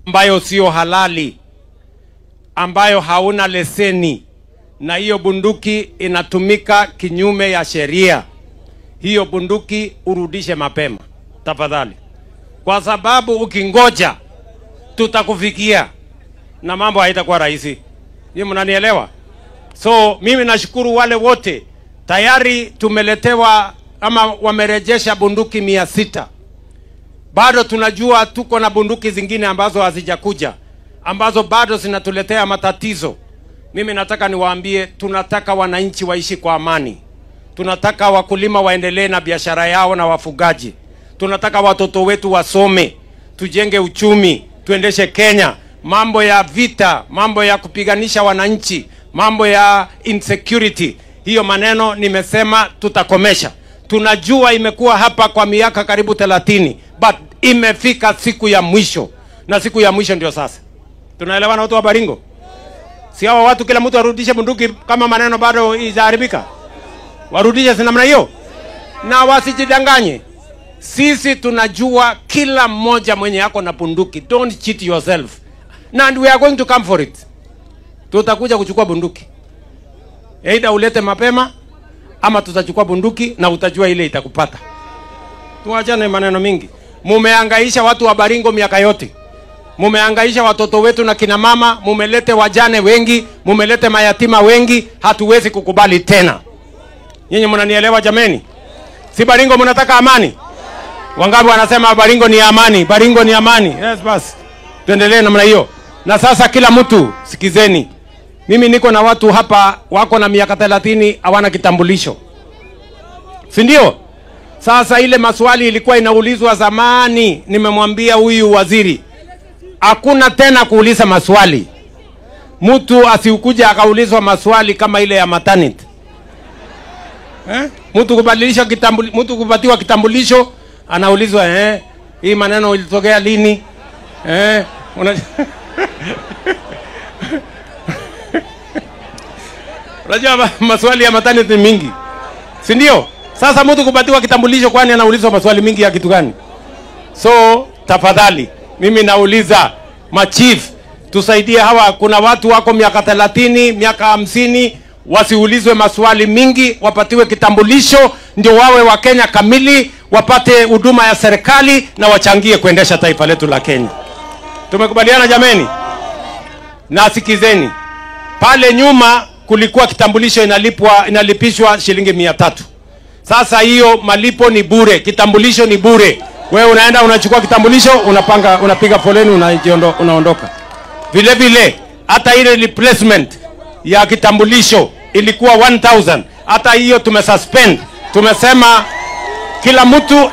ambayo sio halali, ambayo hauna leseni, na hiyo bunduki inatumika kinyume ya sheria, hiyo bunduki urudishe mapema tafadhali, kwa sababu ukingoja tutakufikia na mambo haitakuwa rahisi. Ni mnanielewa? So mimi nashukuru wale wote tayari tumeletewa ama wamerejesha bunduki 600. Bado tunajua tuko na bunduki zingine ambazo hazijakuja, ambazo bado zinatuletea matatizo. Mimi nataka niwaambie, tunataka wananchi waishi kwa amani. Tunataka wakulima waendelee na biashara yao na wafugaji. Tunataka watoto wetu wasome, tujenge uchumi, tuendeshe Kenya. Mambo ya vita, mambo ya kupiganisha wananchi, mambo ya insecurity, hiyo maneno nimesema tutakomesha. Tunajua imekuwa hapa kwa miaka karibu 30, but imefika siku ya mwisho, na siku ya mwisho ndio sasa. Tunaelewana watu wa Baringo? Si hawa watu kila mtu arudishe bunduki kama maneno bado ijaharibika? Warudishe si namna hiyo? Na wasijidanganye. Sisi tunajua kila mmoja mwenye yako na bunduki. Don't cheat yourself. And we are going to come for it. Tutakuja kuchukua bunduki. Either ulete mapema ama tutachukua bunduki na utajua ile itakupata. Tuachane maneno mingi. Mumehangaisha watu wa Baringo miaka yote. Mumehangaisha watoto wetu na kina mama, mumelete wajane wengi, mumelete mayatima wengi, hatuwezi kukubali tena. Nyinyi mnanielewa jameni? Si Baringo mnataka amani? Wangapi wanasema Baringo ni amani? Baringo ni amani. Yes, basi. Tuendelee namna hiyo. Na sasa kila mtu sikizeni. Mimi niko na watu hapa wako na miaka 30 hawana kitambulisho. Si ndio? Sasa ile maswali ilikuwa inaulizwa zamani, nimemwambia huyu waziri, hakuna tena kuuliza maswali. Mtu asiukuja akaulizwa maswali kama ile ya maternity. Mtu kubadilisha mtu kupatiwa kitambulisho anaulizwa hii maneno ilitokea lini? Unajua maswali ya maternity mingi. Si ndio? Sasa mtu kupatiwa kitambulisho kwani anaulizwa maswali mingi ya kitu gani? So tafadhali mimi nauliza machief, tusaidie hawa. Kuna watu wako miaka 30, miaka 50, wasiulizwe maswali mingi, wapatiwe kitambulisho ndio wawe wa Kenya kamili, wapate huduma ya serikali na wachangie kuendesha taifa letu la Kenya. Tumekubaliana jameni? Na sikizeni, pale nyuma kulikuwa kitambulisho inalipishwa shilingi 300. Sasa hiyo malipo ni bure, kitambulisho ni bure. Wewe unaenda unachukua kitambulisho, unapiga foleni, unaondoka. Vile vile hata ile replacement ya kitambulisho ilikuwa 1000. Hata hiyo tumesuspend. Tumesema kila mtu